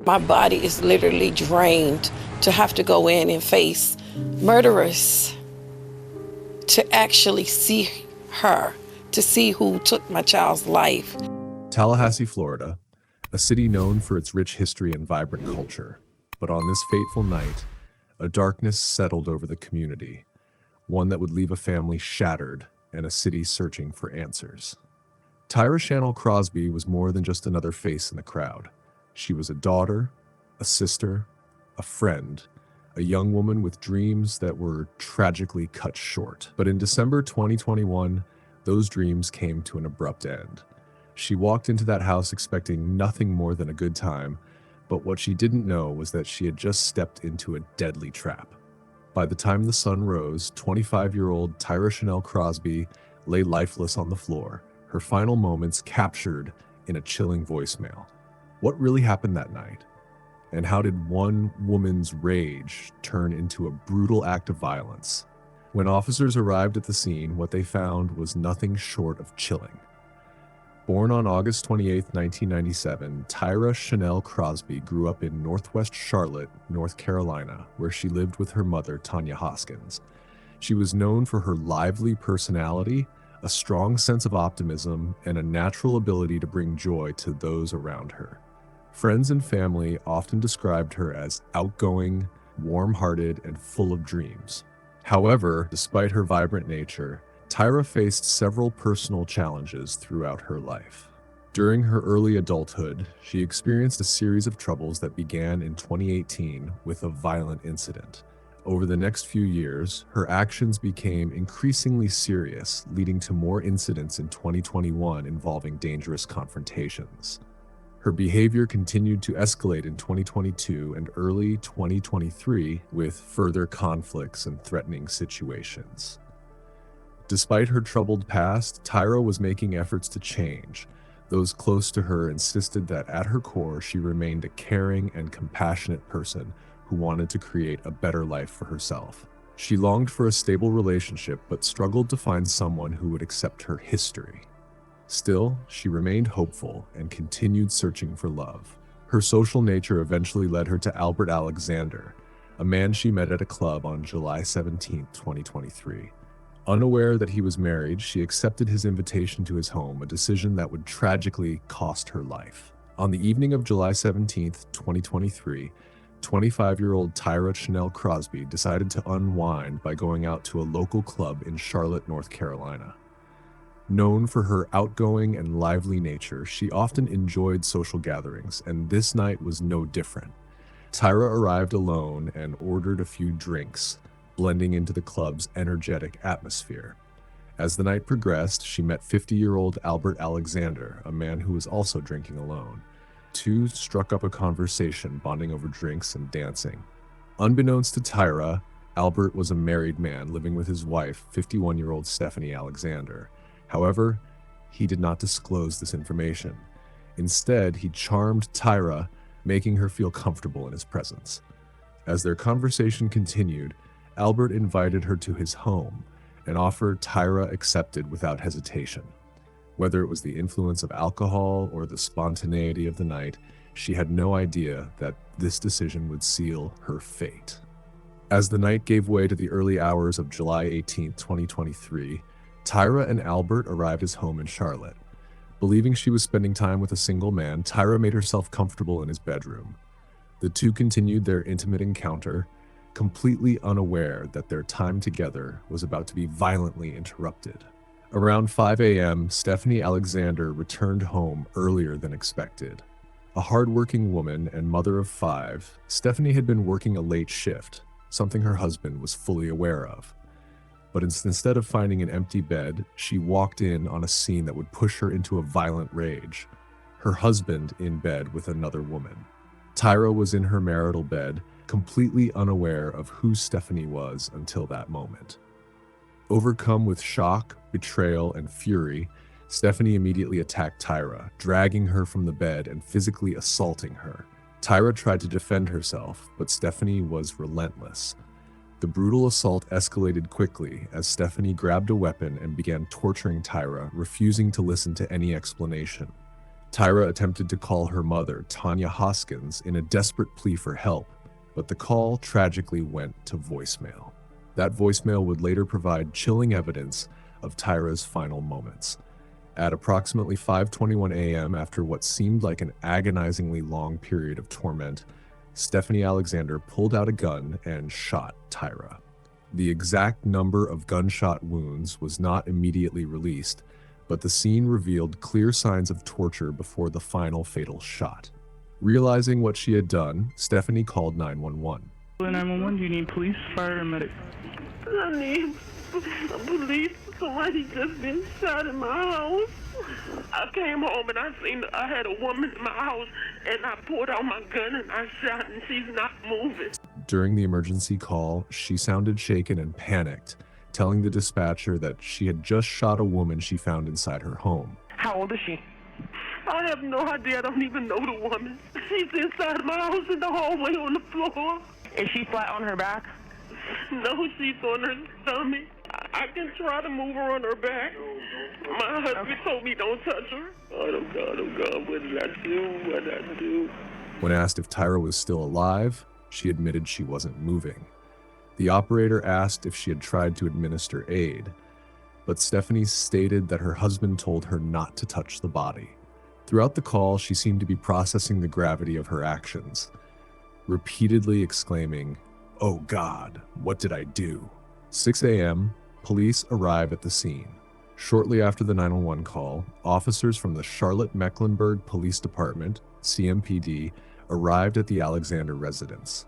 My body is literally drained to have to go in and face murderers, to actually see her, to see who took my child's life. Tallahassee, Florida, a city known for its rich history and vibrant culture. But on this fateful night, a darkness settled over the community, one that would leave a family shattered and a city searching for answers. Tyra Shannel Crosby was more than just another face in the crowd. She was a daughter, a sister, a friend, a young woman with dreams that were tragically cut short. But in December 2021, those dreams came to an abrupt end. She walked into that house expecting nothing more than a good time, but what she didn't know was that she had just stepped into a deadly trap. By the time the sun rose, 25-year-old Tyra Shannel Crosby lay lifeless on the floor, her final moments captured in a chilling voicemail. What really happened that night? And how did one woman's rage turn into a brutal act of violence? When officers arrived at the scene, what they found was nothing short of chilling. Born on August 28, 1997, Tyra Shannel Crosby grew up in Northwest Charlotte, North Carolina, where she lived with her mother, Tanya Hoskins. She was known for her lively personality, a strong sense of optimism, and a natural ability to bring joy to those around her. Friends and family often described her as outgoing, warm-hearted, and full of dreams. However, despite her vibrant nature, Tyra faced several personal challenges throughout her life. During her early adulthood, she experienced a series of troubles that began in 2018 with a violent incident. Over the next few years, her actions became increasingly serious, leading to more incidents in 2021 involving dangerous confrontations. Her behavior continued to escalate in 2022 and early 2023 with further conflicts and threatening situations. Despite her troubled past, Tyra was making efforts to change. Those close to her insisted that at her core, she remained a caring and compassionate person who wanted to create a better life for herself. She longed for a stable relationship, but struggled to find someone who would accept her history. Still, she remained hopeful and continued searching for love. Her social nature eventually led her to Albert Alexander, a man she met at a club on July 17, 2023. Unaware that he was married, she accepted his invitation to his home, a decision that would tragically cost her life. On the evening of July 17, 2023, 25-year-old Tyra Shannel Crosby decided to unwind by going out to a local club in Charlotte, North Carolina. Known for her outgoing and lively nature, she often enjoyed social gatherings, and this night was no different. Tyra arrived alone and ordered a few drinks, blending into the club's energetic atmosphere. As the night progressed, she met 50-year-old Albert Alexander, a man who was also drinking alone. Two struck up a conversation, bonding over drinks and dancing. Unbeknownst to Tyra, Albert was a married man living with his wife, 51-year-old Stephanie Alexander. However, he did not disclose this information. Instead, he charmed Tyra, making her feel comfortable in his presence. As their conversation continued, Albert invited her to his home, an offer Tyra accepted without hesitation. Whether it was the influence of alcohol or the spontaneity of the night, she had no idea that this decision would seal her fate. As the night gave way to the early hours of July 18, 2023, Tyra and Albert arrived at his home in Charlotte. Believing she was spending time with a single man, Tyra made herself comfortable in his bedroom. The two continued their intimate encounter, completely unaware that their time together was about to be violently interrupted. Around 5 a.m., Stephanie Alexander returned home earlier than expected. A hardworking woman and mother of 5, Stephanie had been working a late shift, something her husband was fully aware of. But instead of finding an empty bed, she walked in on a scene that would push her into a violent rage. Her husband in bed with another woman. Tyra was in her marital bed, completely unaware of who Stephanie was until that moment. Overcome with shock, betrayal, and fury, Stephanie immediately attacked Tyra, dragging her from the bed and physically assaulting her. Tyra tried to defend herself, but Stephanie was relentless. The brutal assault escalated quickly as Stephanie grabbed a weapon and began torturing Tyra, refusing to listen to any explanation. Tyra attempted to call her mother, Tanya Hoskins, in a desperate plea for help, but the call tragically went to voicemail. That voicemail would later provide chilling evidence of Tyra's final moments. At approximately 5:21 a.m., after what seemed like an agonizingly long period of torment, Stephanie Alexander pulled out a gun and shot Tyra. The exact number of gunshot wounds was not immediately released, but the scene revealed clear signs of torture before the final fatal shot. Realizing what she had done, Stephanie called 911. 911, do you need police, fire, or medic? I need police. Somebody just been shot in my house. I came home and I had a woman in my house, and I pulled out my gun and I shot, and she's not moving. During the emergency call, she sounded shaken and panicked, telling the dispatcher that she had just shot a woman she found inside her home. How old is she? I have no idea. I don't even know the woman. She's inside my house in the hallway on the floor. Is she flat on her back? No, she's on her stomach. I can try to move her on her back. My husband told me don't touch her. Oh God, what did I do? When asked if Tyra was still alive, she admitted she wasn't moving. The operator asked if she had tried to administer aid, but Stephanie stated that her husband told her not to touch the body. Throughout the call, she seemed to be processing the gravity of her actions, repeatedly exclaiming, "Oh God, what did I do?" 6 a.m., police arrive at the scene. Shortly after the 911 call, officers from the Charlotte-Mecklenburg Police Department, CMPD, arrived at the Alexander residence.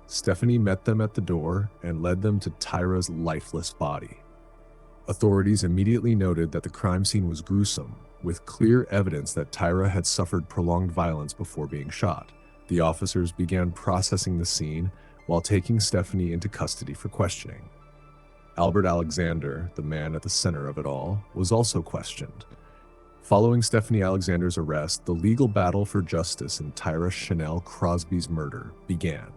Stephanie met them at the door and led them to Tyra's lifeless body. Authorities immediately noted that the crime scene was gruesome, with clear evidence that Tyra had suffered prolonged violence before being shot. The officers began processing the scene while taking Stephanie into custody for questioning. Albert Alexander, the man at the center of it all, was also questioned. Following Stephanie Alexander's arrest, the legal battle for justice in Tyra Shannel Crosby's murder began.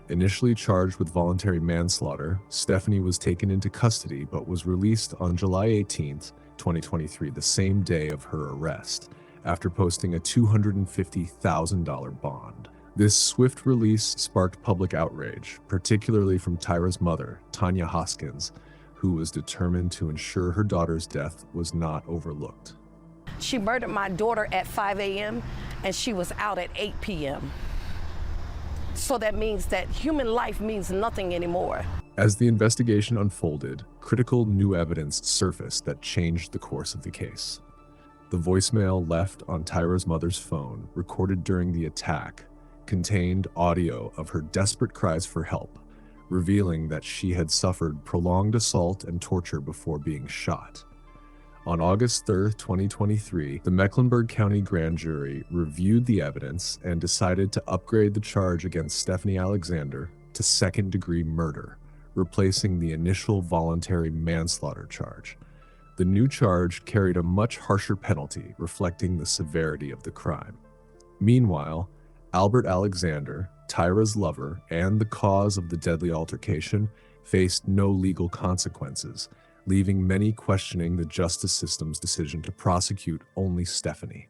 Initially charged with voluntary manslaughter, Stephanie was taken into custody but was released on July 18, 2023, the same day of her arrest, after posting a $250,000 bond. This swift release sparked public outrage, particularly from Tyra's mother, Tanya Hoskins, who was determined to ensure her daughter's death was not overlooked. She murdered my daughter at 5 a.m. and she was out at 8 p.m. So that means that human life means nothing anymore. As the investigation unfolded, critical new evidence surfaced that changed the course of the case. The voicemail left on Tyra's mother's phone, recorded during the attack, contained audio of her desperate cries for help, revealing that she had suffered prolonged assault and torture before being shot. On August 3, 2023, the Mecklenburg County Grand Jury reviewed the evidence and decided to upgrade the charge against Stephanie Alexander to second-degree murder, replacing the initial voluntary manslaughter charge. The new charge carried a much harsher penalty, reflecting the severity of the crime. Meanwhile, Albert Alexander, Tyra's lover, and the cause of the deadly altercation faced no legal consequences, leaving many questioning the justice system's decision to prosecute only Stephanie.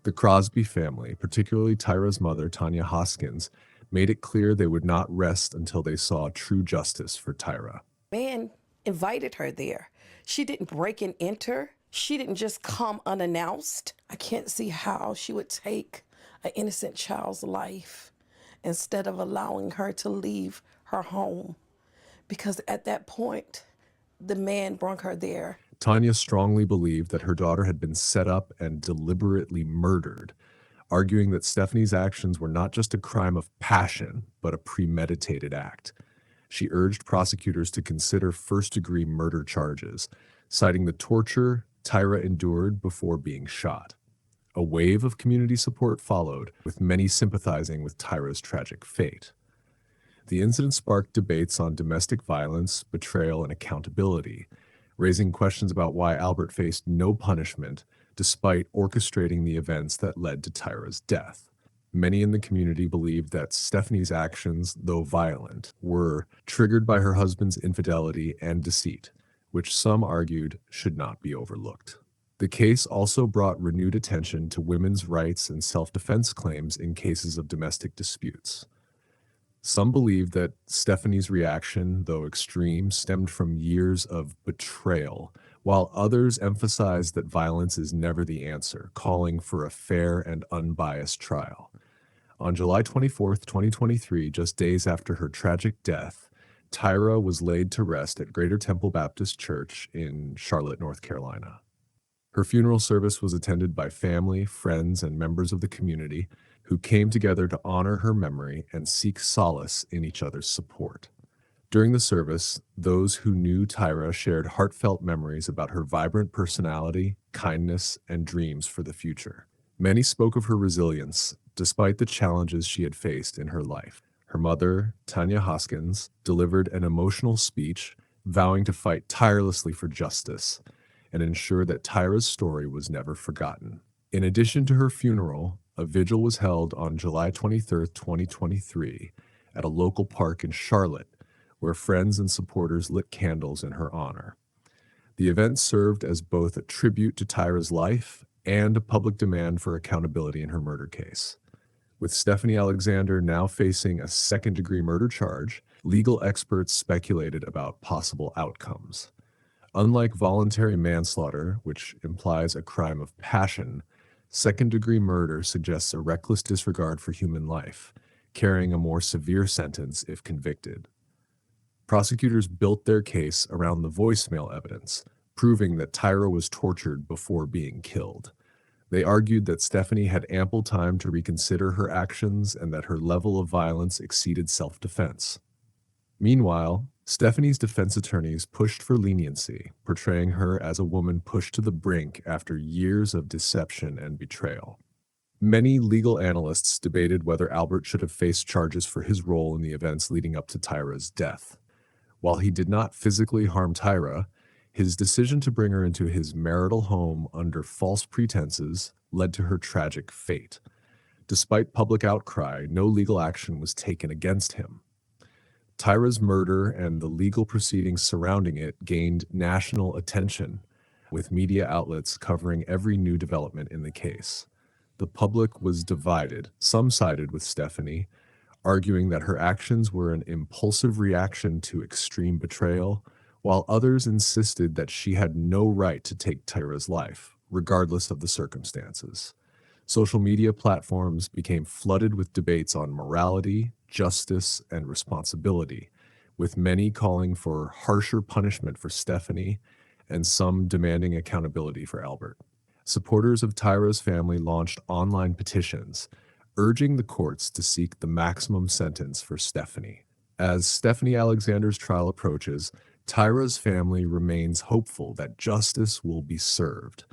The Crosby family, particularly Tyra's mother, Tanya Hoskins, made it clear they would not rest until they saw true justice for Tyra. Man invited her there. She didn't break and enter. She didn't just come unannounced. I can't see how she would take an innocent child's life instead of allowing her to leave her home. Because at that point, the man brought her there. Tanya strongly believed that her daughter had been set up and deliberately murdered, arguing that Stephanie's actions were not just a crime of passion, but a premeditated act. She urged prosecutors to consider first-degree murder charges, citing the torture Tyra endured before being shot. A wave of community support followed, with many sympathizing with Tyra's tragic fate. The incident sparked debates on domestic violence, betrayal, and accountability, raising questions about why Albert faced no punishment despite orchestrating the events that led to Tyra's death. Many in the community believed that Stephanie's actions, though violent, were triggered by her husband's infidelity and deceit, which some argued should not be overlooked. The case also brought renewed attention to women's rights and self-defense claims in cases of domestic disputes. Some believe that Stephanie's reaction, though extreme, stemmed from years of betrayal, while others emphasized that violence is never the answer, calling for a fair and unbiased trial. On July 24, 2023, just days after her tragic death, Tyra was laid to rest at Greater Temple Baptist Church in Charlotte, North Carolina. Her funeral service was attended by family, friends, and members of the community who came together to honor her memory and seek solace in each other's support. During the service, those who knew Tyra shared heartfelt memories about her vibrant personality, kindness, and dreams for the future. Many spoke of her resilience, despite the challenges she had faced in her life. Her mother, Tanya Hoskins, delivered an emotional speech, vowing to fight tirelessly for justice and ensure that Tyra's story was never forgotten. In addition to her funeral, a vigil was held on July 23, 2023, at a local park in Charlotte, where friends and supporters lit candles in her honor. The event served as both a tribute to Tyra's life and a public demand for accountability in her murder case. With Stephanie Alexander now facing a second-degree murder charge, legal experts speculated about possible outcomes. Unlike voluntary manslaughter, which implies a crime of passion, second-degree murder suggests a reckless disregard for human life, carrying a more severe sentence if convicted. Prosecutors built their case around the voicemail evidence, proving that Tyra was tortured before being killed. They argued that Stephanie had ample time to reconsider her actions and that her level of violence exceeded self-defense. Meanwhile, Stephanie's defense attorneys pushed for leniency, portraying her as a woman pushed to the brink after years of deception and betrayal. Many legal analysts debated whether Albert should have faced charges for his role in the events leading up to Tyra's death. While he did not physically harm Tyra, his decision to bring her into his marital home under false pretenses led to her tragic fate. Despite public outcry, no legal action was taken against him. Tyra's murder and the legal proceedings surrounding it gained national attention, with media outlets covering every new development in the case. The public was divided. Some sided with Stephanie, arguing that her actions were an impulsive reaction to extreme betrayal, while others insisted that she had no right to take Tyra's life, regardless of the circumstances. Social media platforms became flooded with debates on morality, justice, and responsibility, with many calling for harsher punishment for Stephanie and some demanding accountability for Albert. Supporters of Tyra's family launched online petitions, urging the courts to seek the maximum sentence for Stephanie. As Stephanie Alexander's trial approaches, Tyra's family remains hopeful that justice will be served.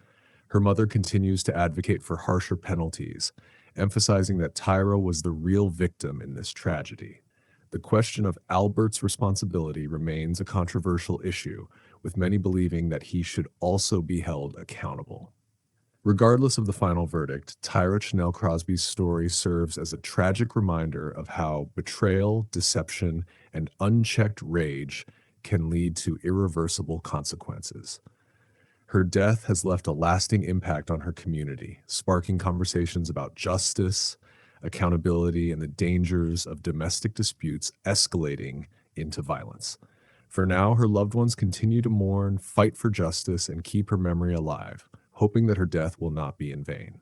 Her mother continues to advocate for harsher penalties, emphasizing that Tyra was the real victim in this tragedy. The question of Albert's responsibility remains a controversial issue, with many believing that he should also be held accountable. Regardless of the final verdict, Tyra Shannel Crosby's story serves as a tragic reminder of how betrayal, deception, and unchecked rage can lead to irreversible consequences. Her death has left a lasting impact on her community, sparking conversations about justice, accountability, and the dangers of domestic disputes escalating into violence. For now, her loved ones continue to mourn, fight for justice, and keep her memory alive, hoping that her death will not be in vain.